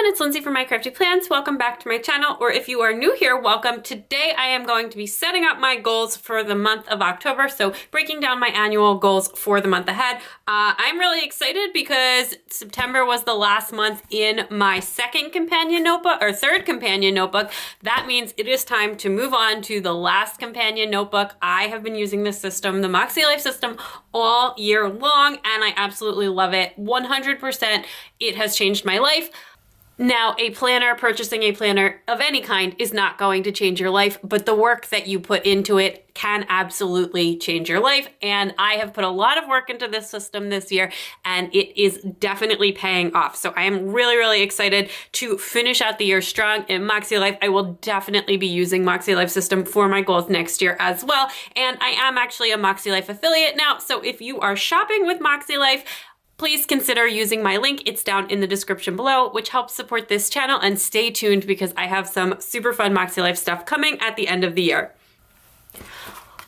everyone, it's Lindsay from My Crafty Plans. Welcome back to my channel, or if you are new here, welcome. Today I am going to be setting up my goals for the month of October, so breaking down my annual goals for the month ahead. I'm really excited because September was the last month in my second companion notebook, or third companion notebook. That means it is time to move on to the last companion notebook. I have been using this system, the MakseLife system, all year long, and I absolutely love it. 100%. It has changed my life. Now, purchasing a planner of any kind is not going to change your life, but the work that you put into it can absolutely change your life. And I have put a lot of work into this system this year, and it is definitely paying off. So I am really, really excited to finish out the year strong in MakseLife. I will definitely be using MakseLife system for my goals next year as well. And I am actually a MakseLife affiliate now. So if you are shopping with MakseLife, please consider using my link. It's down in the description below, which helps support this channel. And stay tuned because I have some super fun MakseLife stuff coming at the end of the year.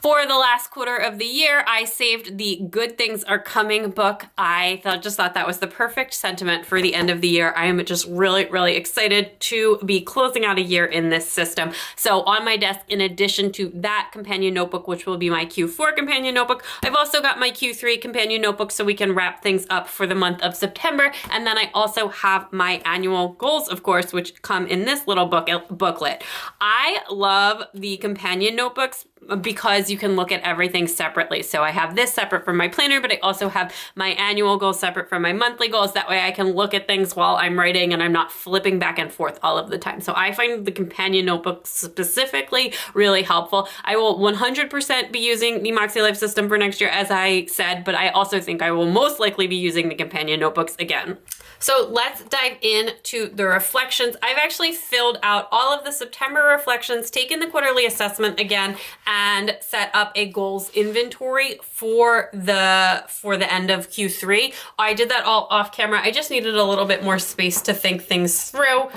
For the last quarter of the year, I saved the Good Things Are Coming book. I just thought that was the perfect sentiment for the end of the year. I am just really, really excited to be closing out a year in this system. So on my desk, in addition to that companion notebook, which will be my Q4 companion notebook, I've also got my Q3 companion notebook so we can wrap things up for the month of September. And then I also have my annual goals, of course, which come in this little booklet. I love the companion notebooks because you can look at everything separately. So I have this separate from my planner, but I also have my annual goals separate from my monthly goals. That way I can look at things while I'm writing and I'm not flipping back and forth all of the time. So I find the companion notebook specifically really helpful. I will 100% be using the MakseLife system for next year, as I said, but I also think I will most likely be using the companion notebooks again. So let's dive into the reflections. I've actually filled out all of the September reflections, taken the quarterly assessment again, and set up a goals inventory for the end of Q3. I did that all off camera. I just needed a little bit more space to think things through.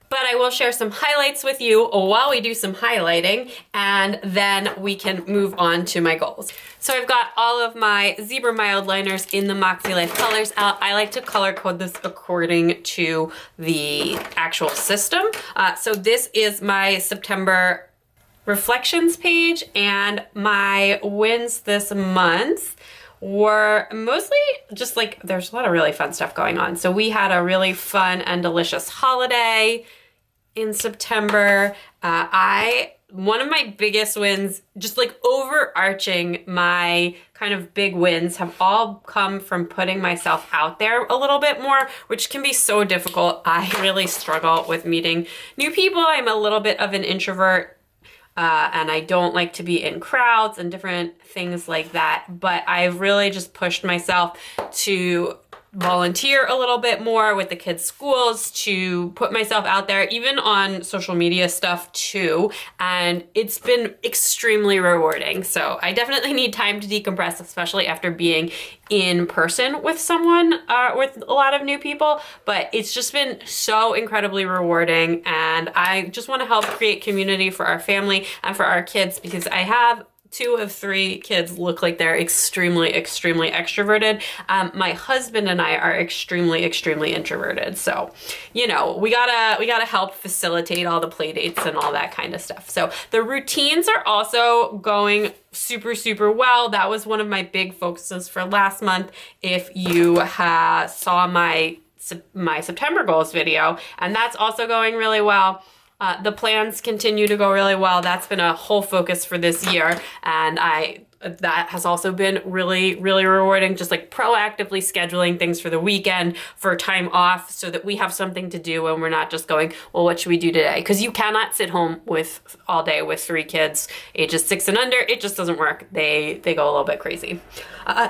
But I will share some highlights with you while we do some highlighting, and then we can move on to my goals. So I've got all of my zebra mild liners in the MakseLife colors out. I like to color code this according to the actual system. So this is my September reflections page, and my wins this month were mostly just like, there's a lot of really fun stuff going on. So we had a really fun and delicious holiday in September. One of my biggest wins, just like overarching my kind of big wins, have all come from putting myself out there a little bit more, which can be so difficult. I really struggle with meeting new people. I'm a little bit of an introvert. And I don't like to be in crowds and different things like that. But I've really just pushed myself to volunteer a little bit more with the kids' schools, to put myself out there, even on social media stuff too. And it's been extremely rewarding. So I definitely need time to decompress, especially after being in person with someone, with a lot of new people. But it's just been so incredibly rewarding. And I just want to help create community for our family and for our kids, because I have 2 of 3 kids look like they're extremely, extremely extroverted. My husband and I are extremely, extremely introverted. So, you know, we gotta help facilitate all the play dates and all that kind of stuff. So the routines are also going super, super well. That was one of my big focuses for last month. If you saw my September goals video, and that's also going really well. The plans continue to go really well. That's been a whole focus for this year. And that has also been really, really rewarding, just like proactively scheduling things for the weekend, for time off, so that we have something to do and we're not just going, well, what should we do today? Because you cannot sit home all day with 3 kids, ages 6 and under. It just doesn't work. They go a little bit crazy.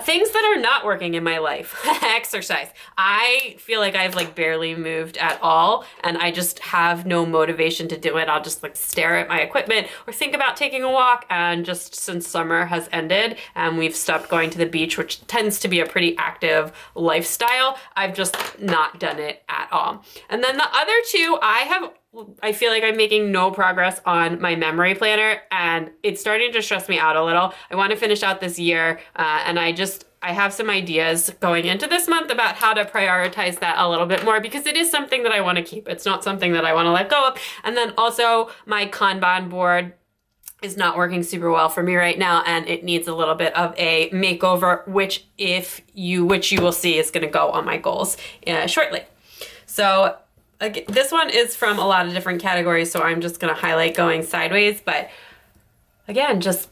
Things that are not working in my life. Exercise. I feel like I've like barely moved at all, and I just have no motivation to do it. I'll just like stare at my equipment or think about taking a walk. And just since summer has ended, ended and we've stopped going to the beach, which tends to be a pretty active lifestyle. I've just not done it at all. And then the other two, I feel like I'm making no progress on my memory planner, and it's starting to stress me out a little. I want to finish out this year, and I have some ideas going into this month about how to prioritize that a little bit more, because it is something that I want to keep. It's not something that I want to let go of. And then also my Kanban board is not working super well for me right now, and it needs a little bit of a makeover, which you will see is going to go on my goals shortly. So again, this one is from a lot of different categories, so I'm just going to highlight going sideways. But again, just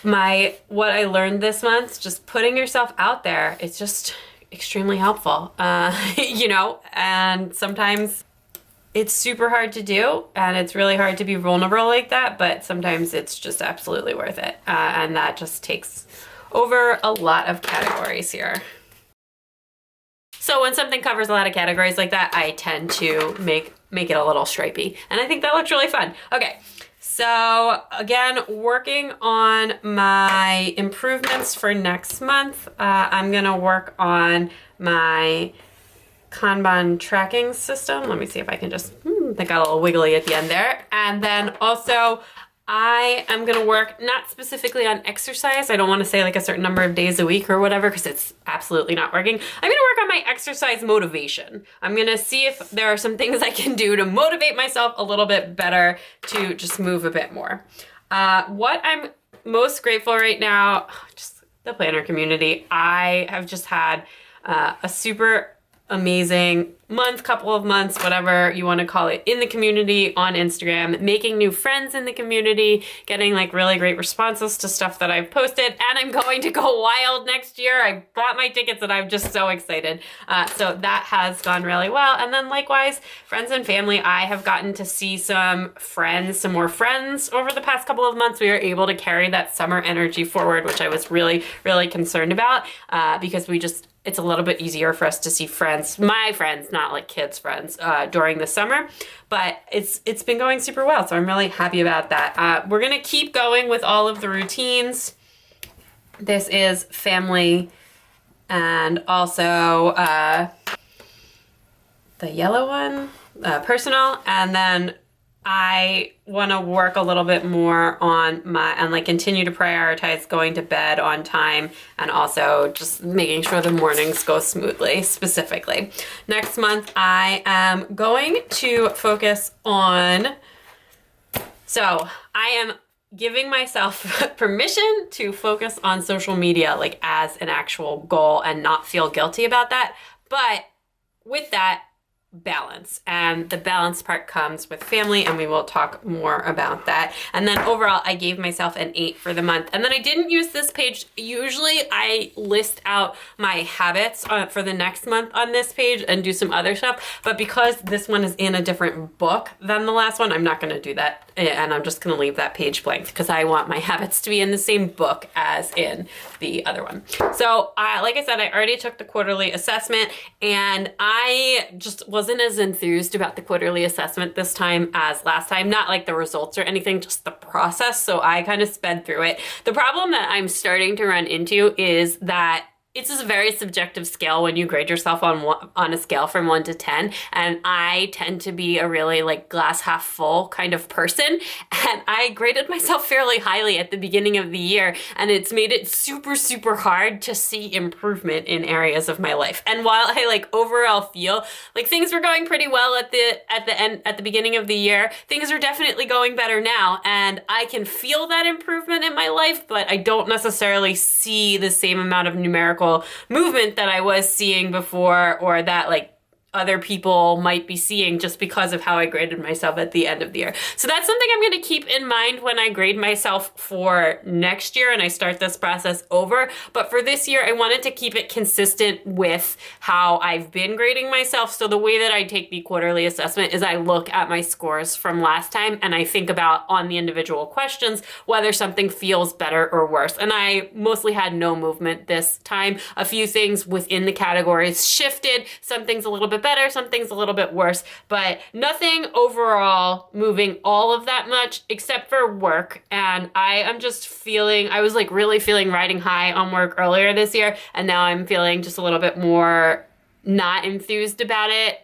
what I learned this month, just putting yourself out there, it's just extremely helpful, and sometimes it's super hard to do, and it's really hard to be vulnerable like that, but sometimes it's just absolutely worth it. And that just takes over a lot of categories here. So when something covers a lot of categories like that, I tend to make it a little stripey. And I think that looks really fun. Okay, so again, working on my improvements for next month. I'm gonna work on my Kanban tracking system. Let me see if I can just, that got a little wiggly at the end there. And then also I am going to work not specifically on exercise. I don't want to say like a certain number of days a week or whatever, because it's absolutely not working. I'm going to work on my exercise motivation. I'm going to see if there are some things I can do to motivate myself a little bit better to just move a bit more. What I'm most grateful right now, just the planner community. I have just had a super amazing couple of months, whatever you want to call it, in the community on Instagram, making new friends in the community, getting like really great responses to stuff that I've posted, and I'm going to go wild next year. I bought my tickets and I'm just so excited. So that has gone really well. And then likewise, friends and family, I have gotten to see some more friends over the past couple of months. We were able to carry that summer energy forward, which I was really, really concerned about, because it's a little bit easier for us to see friends, my friends, not like kids' friends, during the summer. But it's been going super well, so I'm really happy about that. We're gonna keep going with all of the routines. This is family, and also the yellow one, personal, and then I want to work a little bit more on continue to prioritize going to bed on time, and also just making sure the mornings go smoothly specifically. Next month, I am going to focus on, so I am giving myself permission to focus on social media like as an actual goal and not feel guilty about that. But with that, balance, and the balance part comes with family, and we will talk more about that. And then overall, I gave myself an 8 for the month. And then I didn't use this page. Usually I list out my habits for the next month on this page and do some other stuff, but because this one is in a different book than the last one, I'm not going to do that, and I'm just going to leave that page blank because I want my habits to be in the same book as in the other one. So like I said, I already took the quarterly assessment, and I just wasn't as enthused about the quarterly assessment this time as last time. Not like the results or anything, just the process. So I kind of sped through it. The problem that I'm starting to run into is that it's a very subjective scale when you grade yourself on a scale from 1 to 10. And I tend to be a really like glass half full kind of person. And I graded myself fairly highly at the beginning of the year. And it's made it super, super hard to see improvement in areas of my life. And while I like overall feel like things were going pretty well at the beginning of the year, things are definitely going better now. And I can feel that improvement in my life, but I don't necessarily see the same amount of numerical movement that I was seeing before, or that like other people might be seeing, just because of how I graded myself at the end of the year. So that's something I'm going to keep in mind when I grade myself for next year and I start this process over. But for this year, I wanted to keep it consistent with how I've been grading myself. So the way that I take the quarterly assessment is I look at my scores from last time, and I think about on the individual questions whether something feels better or worse. And I mostly had no movement this time. A few things within the categories shifted. Some things a little bit bit better, some things a little bit worse, but nothing overall moving all of that much except for work. And I am just feeling, I was like really feeling riding high on work earlier this year, and now I'm feeling just a little bit more not enthused about it.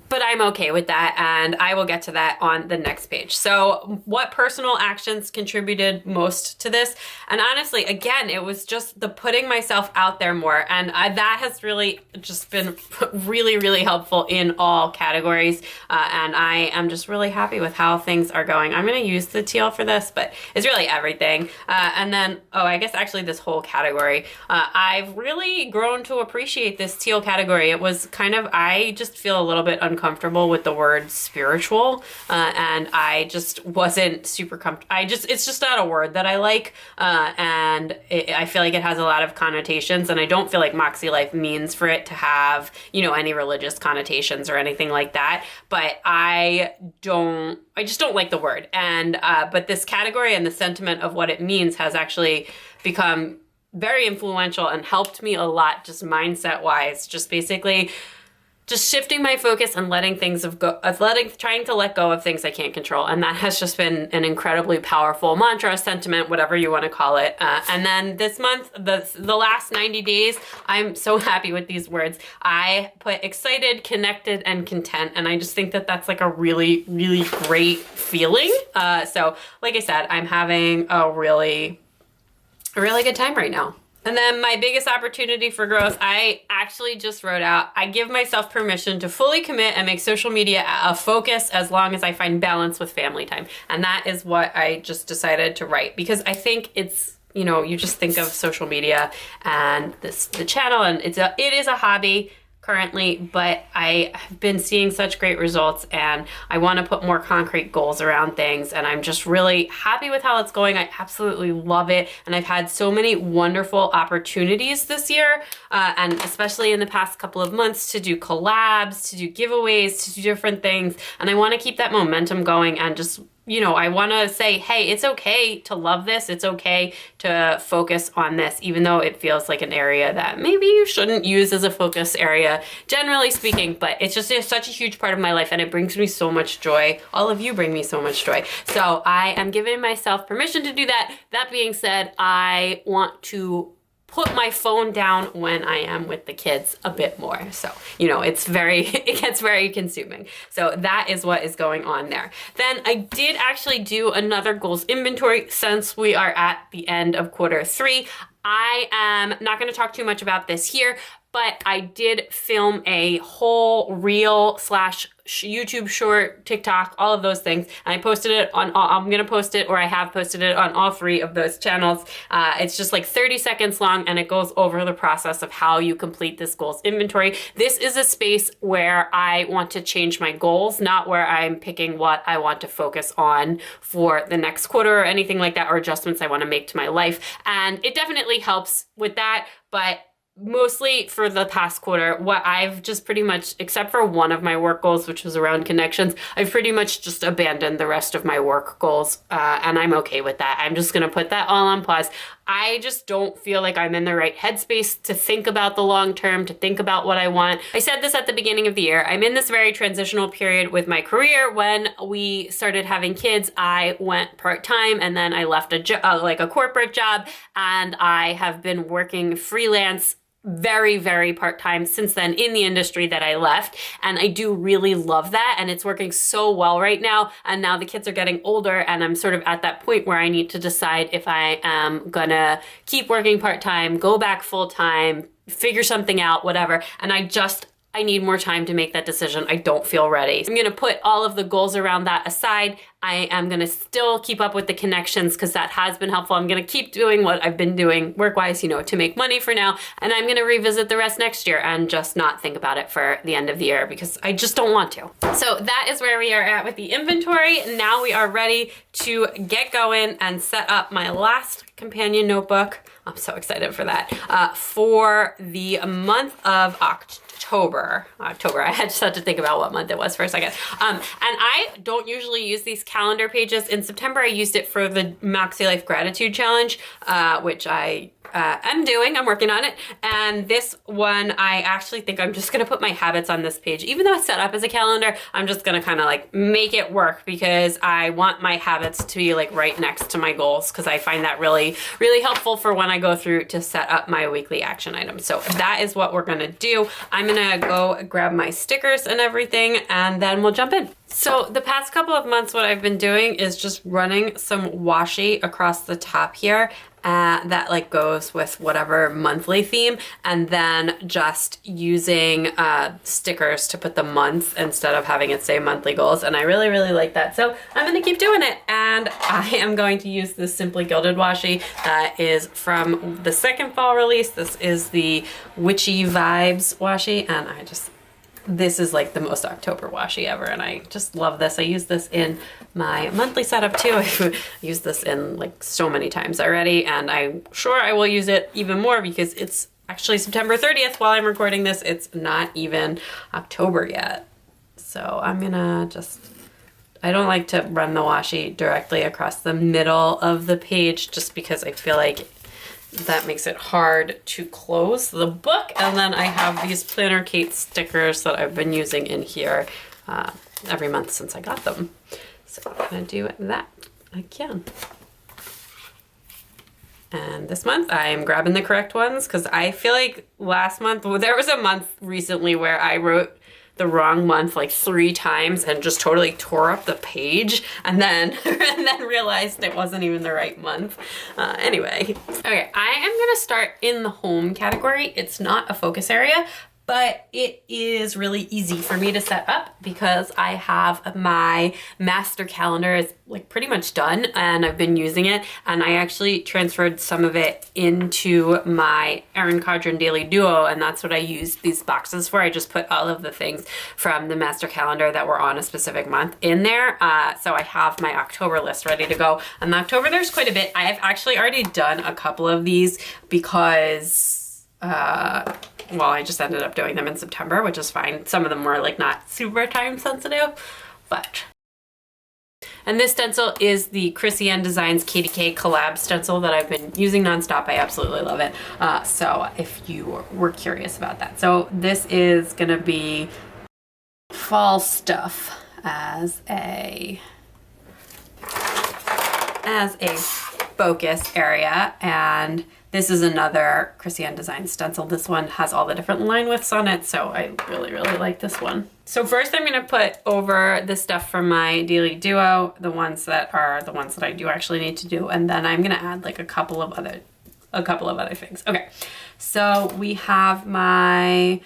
But I'm okay with that, and I will get to that on the next page. So what personal actions contributed most to this? And honestly, again, it was just the putting myself out there more. And that has really just been really, really helpful in all categories. And I am just really happy with how things are going. I'm going to use the teal for this, but it's really everything. And then, I guess actually this whole category, I've really grown to appreciate this teal category. It was kind of, I just feel a little bit uncomfortable with the word spiritual, and I just wasn't super comfortable. It's just not a word that I like, and I feel like it has a lot of connotations, and I don't feel like MakseLife means for it to have, any religious connotations or anything like that, but I just don't like the word. And, but this category and the sentiment of what it means has actually become very influential and helped me a lot, just mindset wise, just basically just shifting my focus and trying to let go of things I can't control. And that has just been an incredibly powerful mantra, sentiment, whatever you want to call it. And then this month, the last 90 days, I'm so happy with these words. I put excited, connected, and content. And I just think that that's like a really, really great feeling. So like I said, I'm having a really good time right now. And then my biggest opportunity for growth, I actually just wrote out, I give myself permission to fully commit and make social media a focus as long as I find balance with family time. And that is what I just decided to write, because I think it's, you just think of social media and the channel, and it is a hobby currently, but I have been seeing such great results, and I want to put more concrete goals around things, and I'm just really happy with how it's going. I absolutely love it, and I've had so many wonderful opportunities this year, and especially in the past couple of months, to do collabs, to do giveaways, to do different things, and I want to keep that momentum going and just I want to say, hey, it's okay to love this. It's okay to focus on this, even though it feels like an area that maybe you shouldn't use as a focus area, generally speaking, but it's such a huge part of my life, and it brings me so much joy. All of you bring me so much joy. So I am giving myself permission to do that. That being said, I want to put my phone down when I am with the kids a bit more. So, it gets very consuming. So that is what is going on there. Then I did actually do another goals inventory since we are at the end of Q3. I am not going to talk too much about this here, but I did film a whole reel / YouTube short, TikTok, all of those things. And I posted it on, I'm going to post it, or I have posted it on all 3 of those channels. It's just like 30 seconds long, and it goes over the process of how you complete this goals inventory. This is a space where I want to change my goals, not where I'm picking what I want to focus on for the next quarter or anything like that, or adjustments I want to make to my life. And it definitely helps with that, but mostly for the past quarter, what I've just pretty much, except for one of my work goals, which was around connections, I've pretty much just abandoned the rest of my work goals, and I'm okay with that. I'm just gonna put that all on pause. I just don't feel like I'm in the right headspace to think about the long term, to think about what I want. I said this at the beginning of the year. I'm in this very transitional period with my career. When we started having kids, I went part-time, and then I left a corporate job, and I have been working freelance very, very part-time since then in the industry that I left. And I do really love that. And it's working so well right now. And now the kids are getting older, and I'm sort of at that point where I need to decide if I am gonna keep working part-time, go back full-time, figure something out, whatever. And I need more time to make that decision. I don't feel ready. I'm gonna put all of the goals around that aside. I am gonna still keep up with the connections, because that has been helpful. I'm gonna keep doing what I've been doing work-wise, to make money for now. And I'm gonna revisit the rest next year and just not think about it for the end of the year, because I just don't want to. So that is where we are at with the inventory. Now we are ready to get going and set up my last companion notebook. I'm so excited for that. For the month of October. October. I just had to think about what month it was for a second. And I don't usually use these calendar pages. In September, I used it for the MakseLife Gratitude Challenge, which I am doing. I'm working on it. And this one, I actually think I'm just going to put my habits on this page. Even though it's set up as a calendar, I'm just going to kind of like make it work because I want my habits to be like right next to my goals, because I find that really, really helpful for when I go through to set up my weekly action items. So that is what we're going to do. I'm going to go grab my stickers and everything, and then we'll jump in. So the past couple of months, what I've been doing is just running some washi across the top here. That like goes with whatever monthly theme, and then just using stickers to put the month instead of having it say monthly goals. And I really, really like that. So I'm gonna keep doing it. And I am going to use this Simply Gilded washi that is from the second fall release. This is the Witchy Vibes washi, and this is like the most October washi ever, and I just love this. I use this in my monthly setup too. I've used this in like so many times already, and I'm sure I will use it even more because it's actually September 30th while I'm recording this. It's not even October yet. So I'm gonna I don't like to run the washi directly across the middle of the page just because I feel like that makes it hard to close the book. And then I have these Planner Kate stickers that I've been using in here every month since I got them. So I'm gonna do that again. And this month I'm grabbing the correct ones because I feel like last month, there was a month recently where I wrote the wrong month like 3 times and just totally tore up the page, and then realized it wasn't even the right month. Anyway, okay, I am gonna start in the home category. It's not a focus area, but it is really easy for me to set up because I have my master calendar is like pretty much done, and I've been using it, and I actually transferred some of it into my Erin Condren Daily Duo, and that's what I use these boxes for. I just put all of the things from the master calendar that were on a specific month in there. So I have my October list ready to go. And October, there's quite a bit. I have actually already done a couple of these because well, I just ended up doing them in September, which is fine. Some of them were like not super time sensitive, but. And this stencil is the Chrissy Ann Designs KDK collab stencil that I've been using nonstop. I absolutely love it. So if you were curious about that. So this is gonna be fall stuff as a focus area, and this is another Chrissy Ann Designs stencil. This one has all the different line widths on it, so I really, really like this one. So first I'm gonna put over the stuff from my Daily Duo, the ones that I do actually need to do, and then I'm gonna add like a couple of other things. Okay, so we have my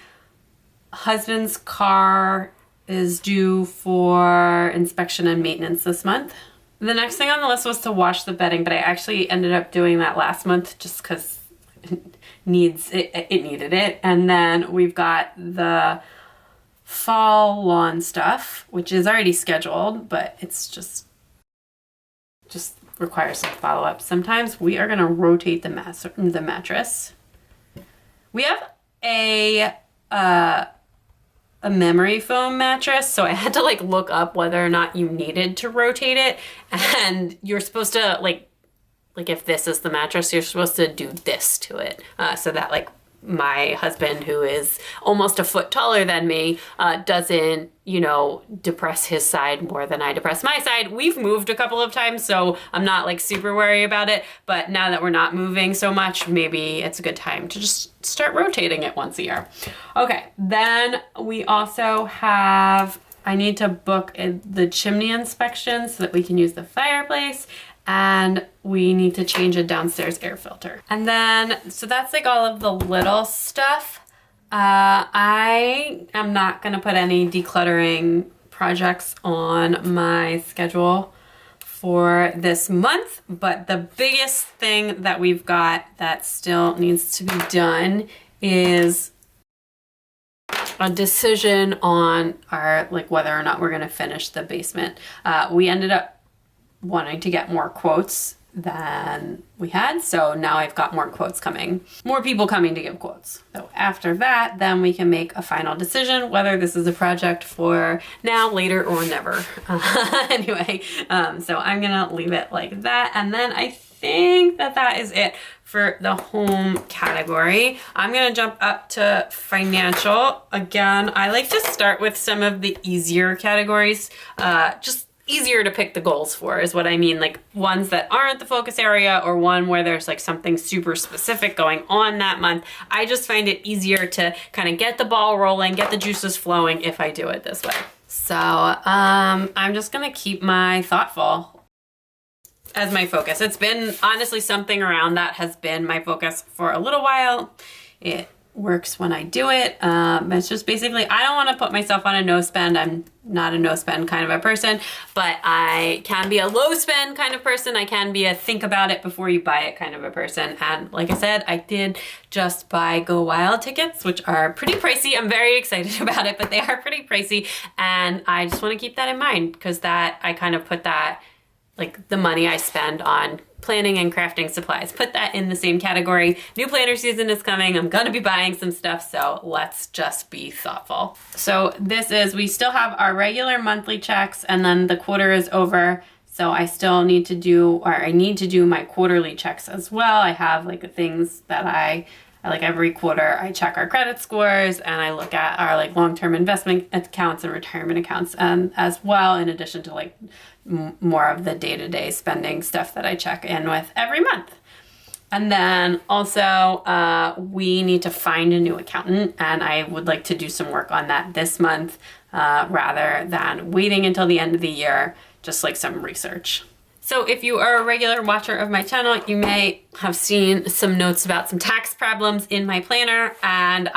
husband's car is due for inspection and maintenance this month. The next thing on the list was to wash the bedding, but I actually ended up doing that last month just because it needed it. And then we've got the fall lawn stuff, which is already scheduled, but it's just requires some follow-up. Sometimes we are gonna rotate the mattress. We have a memory foam mattress, so I had to like look up whether or not you needed to rotate it, and you're supposed to like if this is the mattress, you're supposed to do this to it, so that like my husband, who is almost a foot taller than me, doesn't, depress his side more than I depress my side. We've moved a couple of times, so I'm not like super worried about it, but now that we're not moving so much, maybe it's a good time to just start rotating it once a year. Okay, then we also have, I need to book the chimney inspection so that we can use the fireplace, and we need to change a downstairs air filter. And then, so that's like all of the little stuff. I am not gonna put any decluttering projects on my schedule for this month, but the biggest thing that we've got that still needs to be done is a decision on our, like, whether or not we're gonna finish the basement. We ended up wanting to get more quotes than we had. So now I've got more quotes coming, more people coming to give quotes. So after that, then we can make a final decision whether this is a project for now, later, or never. Anyway, so I'm gonna leave it like that. And then I think that is it for the home category. I'm gonna jump up to financial. Again, I like to start with some of the easier categories, just easier to pick the goals for is what I mean, like ones that aren't the focus area or one where there's like something super specific going on that month. I just find it easier to kind of get the ball rolling, get the juices flowing if I do it this way. So I'm just gonna keep my thoughtful as my focus. It's been honestly something around that has been my focus for a little while. It works when I do it. It's just basically, I don't want to put myself on a no spend. I'm not a no spend kind of a person, but I can be a low spend kind of person. I can be a think about it before you buy it kind of a person. And like I said, I did just buy Go Wild tickets, which are pretty pricey. I'm very excited about it, but they are pretty pricey. And I just want to keep that in mind because that I kind of put that, like the money I spend on planning and crafting supplies, put that in the same category. New planner season is coming. I'm gonna be buying some stuff, so let's just be thoughtful. So this is, we still have our regular monthly checks and then the quarter is over. So I still need to do, or I need to do my quarterly checks as well. I have like the things that I like every quarter I check our credit scores and I look at our like long-term investment accounts and retirement accounts as well, in addition to like more of the day-to-day spending stuff that I check in with every month. And then also we need to find a new accountant and I would like to do some work on that this month rather than waiting until the end of the year, just like some research. So if you are a regular watcher of my channel, you may have seen some notes about some tax problems in my planner, and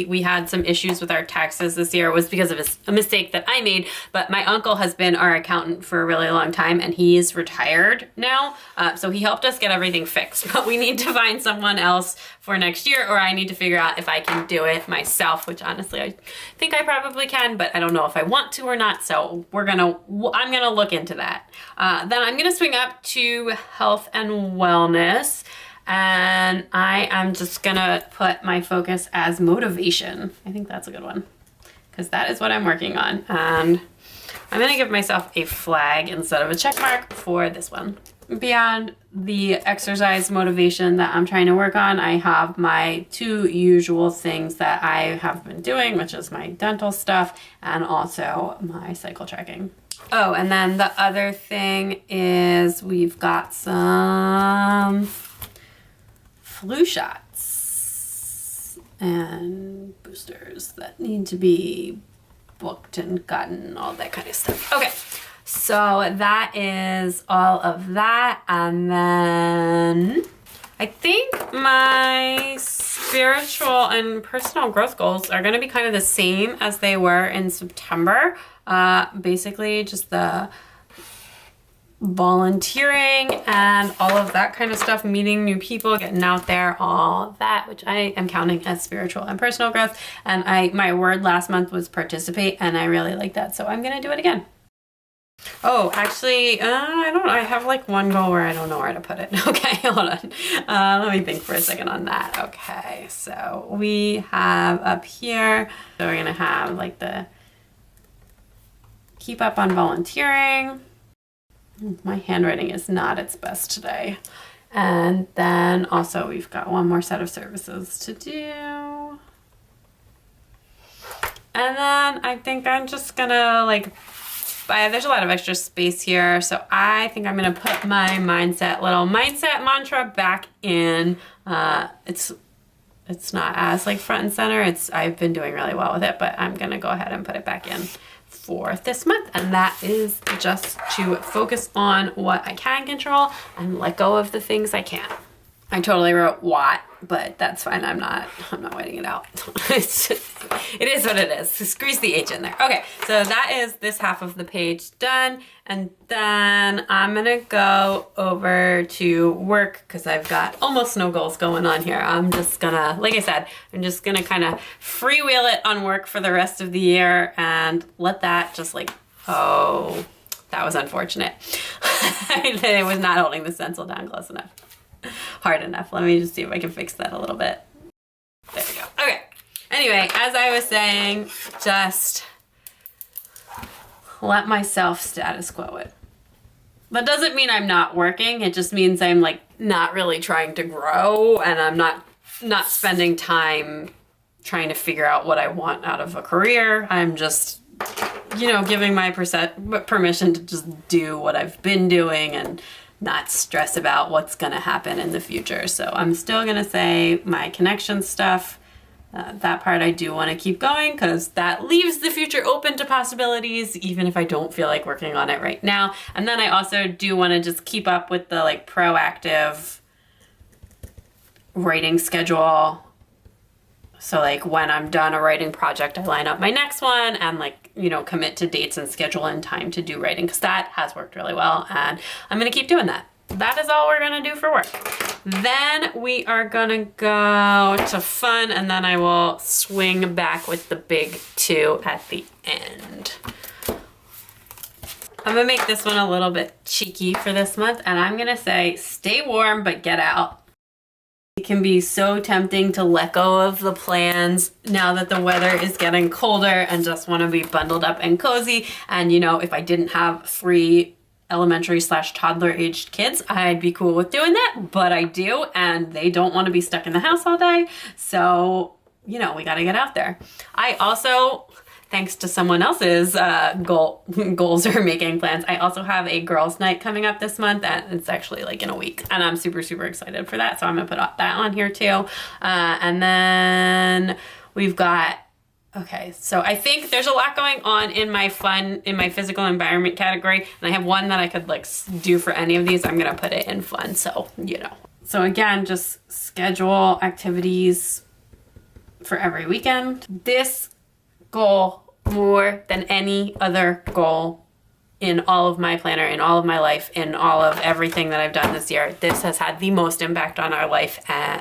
we had some issues with our taxes this year. It was because of a mistake that I made, but my uncle has been our accountant for a really long time and he's retired now. So he helped us get everything fixed, but we need to find someone else for next year, or I need to figure out if I can do it myself, which honestly I think I probably can, but I don't know if I want to or not. So I'm gonna look into that. Then I'm gonna swing up to health and wellness. And I am just gonna put my focus as motivation. I think that's a good one because that is what I'm working on. And I'm gonna give myself a flag instead of a check mark for this one. Beyond the exercise motivation that I'm trying to work on, I have my two usual things that I have been doing, which is my dental stuff and also my cycle tracking. Oh, and then the other thing is we've got some flu shots and boosters that need to be booked and gotten, all that kind of stuff. Okay, so that is all of that. And then I think my spiritual and personal growth goals are going to be kind of the same as they were in September. Basically just the volunteering and all of that kind of stuff, meeting new people, getting out there, all that, which I am counting as spiritual and personal growth. And my word last month was participate, and I really like that, so I'm gonna do it again. Oh, actually, I don't know. I have like one goal where I don't know where to put it. Okay, hold on. Let me think for a second on that. Okay, so we have up here, so we're gonna have like the keep up on volunteering. My handwriting is not its best today. And then also we've got one more set of services to do. And then I think I'm just gonna there's a lot of extra space here. So I think I'm gonna put my little mindset mantra back in. It's not as like front and center. I've been doing really well with it, but I'm gonna go ahead and put it back in for this month, and that is just to focus on what I can control and let go of the things I can't. I totally wrote what, but that's fine. I'm not writing it out. It is what it is. So squeeze the H in there. Okay, so that is this half of the page done. And then I'm gonna go over to work because I've got almost no goals going on here. I'm just gonna, like I said, I'm just gonna kind of freewheel it on work for the rest of the year and let that just That was unfortunate. I was not holding the stencil down close enough. Hard enough. Let me just see if I can fix that a little bit. There we go. Okay. Anyway, as I was saying, just let myself status quo it. That doesn't mean I'm not working. It just means I'm like not really trying to grow, and I'm not spending time trying to figure out what I want out of a career. I'm just, you know, giving my permission to just do what I've been doing and not stress about what's gonna happen in the future. So I'm still gonna say my connection stuff, that part I do wanna keep going because that leaves the future open to possibilities, even if I don't feel like working on it right now. And then I also do wanna just keep up with the like proactive writing schedule. So like when I'm done a writing project, I line up my next one and like, you know, commit to dates and schedule in time to do writing because that has worked really well and I'm gonna keep doing that. That is all we're gonna do for work. Then we are gonna go to fun and then I will swing back with the big two at the end. I'm gonna make this one a little bit cheeky for this month and I'm gonna say stay warm but get out. It can be so tempting to let go of the plans now that the weather is getting colder and just want to be bundled up and cozy. And you know, if I didn't have 3 elementary/toddler aged kids, I'd be cool with doing that, but I do, and they don't want to be stuck in the house all day. So, you know, we got to get out there. I also, thanks to someone else's goals or making plans, I also have a girls' night coming up this month, and it's actually like in a week, and I'm super, super excited for that. So I'm gonna put that on here too. And then we've got, okay, so I think there's a lot going on in my physical environment category, and I have one that I could like do for any of these. I'm gonna put it in fun, so you know. So again, just schedule activities for every weekend. This goal, more than any other goal in all of my planner, in all of my life, in all of everything that I've done this year, this has had the most impact on our life,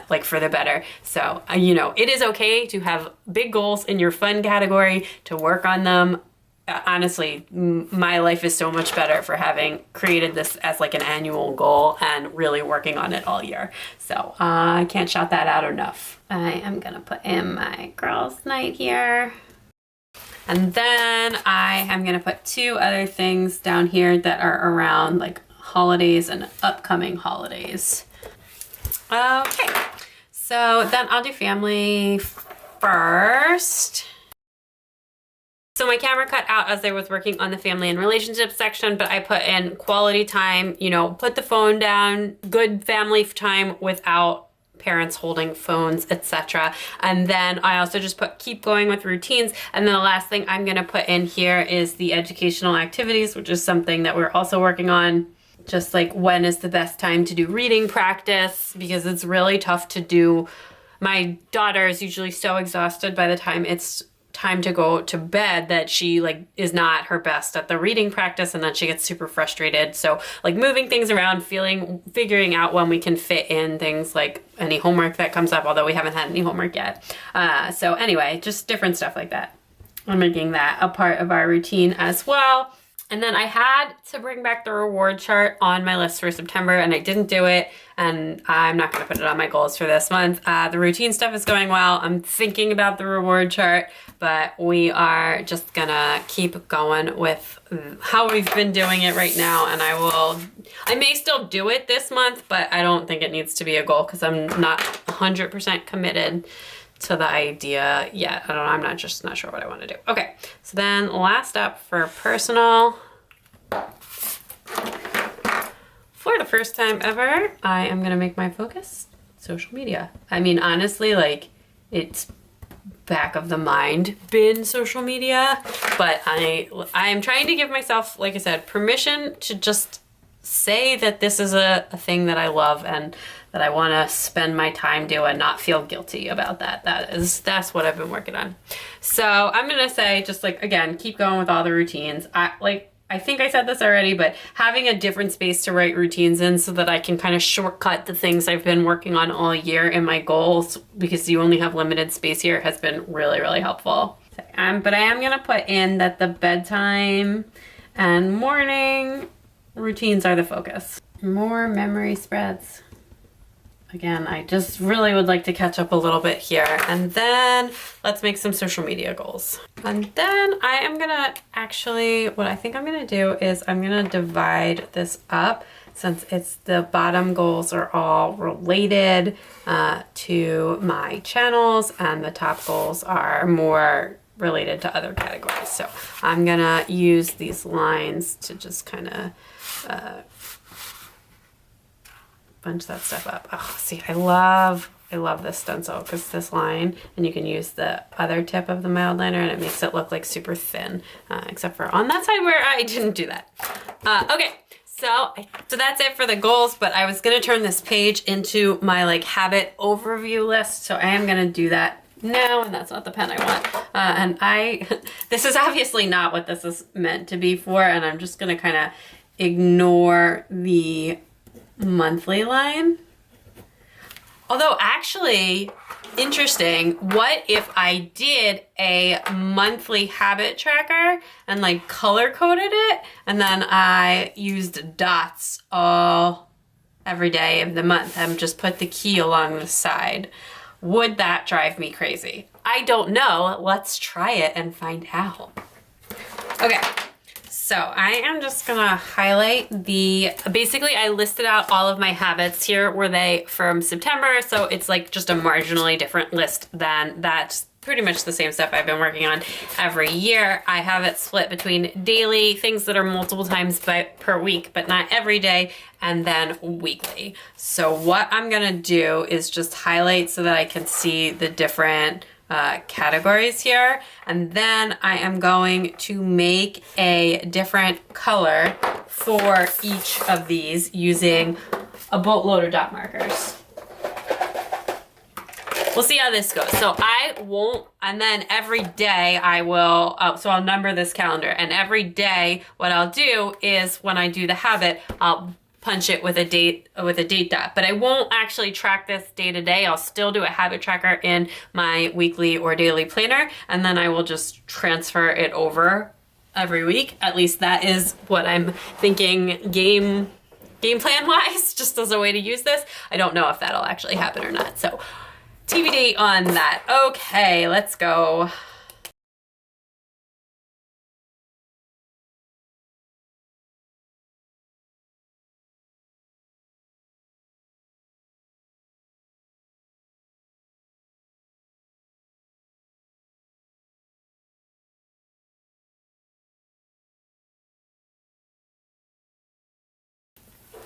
like for the better. So, you know, it is okay to have big goals in your fun category, to work on them. Honestly, my life is so much better for having created this as like an annual goal and really working on it all year. So I can't shout that out enough. I am gonna put in my girls' night here. And then I am gonna put 2 other things down here that are around like holidays and upcoming holidays. Okay, so then I'll do family first. So my camera cut out as I was working on the family and relationships section, but I put in quality time, you know, put the phone down, good family time without parents holding phones, etc. And then I also just put keep going with routines. And then the last thing I'm gonna put in here is the educational activities, which is something that we're also working on. Just like when is the best time to do reading practice, because it's really tough to do. My daughter is usually so exhausted by the time it's time to go to bed that she like is not her best at the reading practice, and then she gets super frustrated. So like moving things around, figuring out when we can fit in things like any homework that comes up, although we haven't had any homework yet. So anyway, just different stuff like that. I'm making that a part of our routine as well. And then I had to bring back the reward chart on my list for September, and I didn't do it, and I'm not gonna put it on my goals for this month. The routine stuff is going well. I'm thinking about the reward chart, but we are just gonna keep going with how we've been doing it right now, and I may still do it this month, but I don't think it needs to be a goal because I'm not 100% committed to the idea yet. I don't know, I'm not sure what I want to do. Okay, so then last up for personal. For the first time ever, I am gonna make my focus social media. I mean, honestly, like it's back of the mind been social media, but I'm trying to give myself, like I said, permission to just say that this is a thing that I love and that I want to spend my time doing, not feel guilty about that. That's what I've been working on. So I'm gonna say, just like, again, keep going with all the routines. I think I said this already, but having a different space to write routines in so that I can kind of shortcut the things I've been working on all year in my goals, because you only have limited space here, has been really, really helpful. But I am gonna put in that the bedtime and morning routines are the focus. More memory spreads. Again, I just really would like to catch up a little bit here. And then let's make some social media goals. And then I am gonna actually, what I think I'm gonna do is I'm gonna divide this up, since it's the bottom goals are all related to my channels, and the top goals are more related to other categories. So I'm gonna use these lines to just kind of bunch that stuff up. Oh, see, I love this stencil because this line, and you can use the other tip of the mild liner and it makes it look like super thin, except for on that side where I didn't do that. Okay, so that's it for the goals, but I was gonna turn this page into my like habit overview list, so I am gonna do that now, and that's not the pen I want. This is obviously not what this is meant to be for, and I'm just gonna kind of ignore the monthly line. Although actually, interesting, what if I did a monthly habit tracker and like color coded it, and then I used dots every day of the month and just put the key along the side? Would that drive me crazy? I don't know. Let's try it and find out. Okay. So I am just gonna highlight basically I listed out all of my habits. Here were they from September, so it's like just a marginally different list than that's pretty much the same stuff I've been working on every year. I have it split between daily, things that are multiple times per week, but not every day, and then weekly. So what I'm gonna do is just highlight so that I can see the different categories here, and then I am going to make a different color for each of these using a boatload of dot markers. We'll see how this goes. So I won't, and then every day I will, so I'll number this calendar, and every day what I'll do is when I do the habit, I'll punch it with a date dot, but I won't actually track this day to day. I'll still do a habit tracker in my weekly or daily planner, and then I will just transfer it over every week. At least that is what I'm thinking game plan wise, just as a way to use this. I don't know if that'll actually happen or not. So TBD on that. Okay, let's go.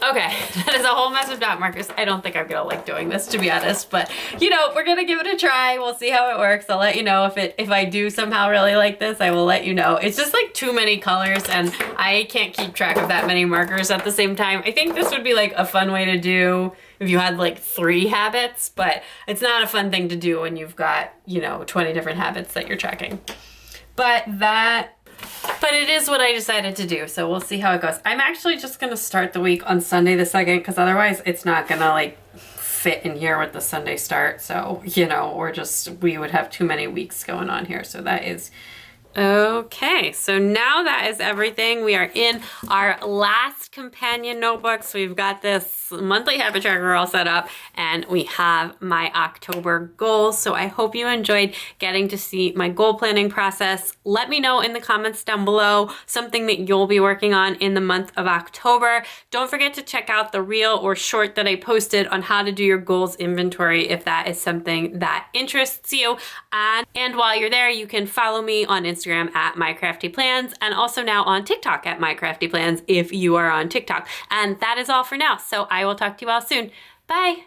Okay, that is a whole mess of dot markers. I don't think I'm gonna like doing this, to be honest, but you know, we're gonna give it a try. We'll see how it works. I'll let you know if I do somehow really like this, I will let you know. It's just like too many colors and I can't keep track of that many markers at the same time. I think this would be like a fun way to do if you had like 3 habits, but it's not a fun thing to do when you've got, you know, 20 different habits that you're tracking. But it is what I decided to do, so we'll see how it goes. I'm actually just gonna start the week on Sunday the 2nd, because otherwise it's not gonna like fit in here with the Sunday start. So, you know, we would have too many weeks going on here. So that is okay. So now that is everything. We are in our last companion notebook. So we've got this monthly habit tracker all set up, and we have my October goals. So I hope you enjoyed getting to see my goal planning process. Let me know in the comments down below something that you'll be working on in the month of October. Don't forget to check out the reel or short that I posted on how to do your goals inventory if that is something that interests you. And while you're there, you can follow me on Instagram at MyCraftyPlans, and also now on TikTok at MyCraftyPlans if you are on TikTok. And that is all for now. So I will talk to you all soon. Bye.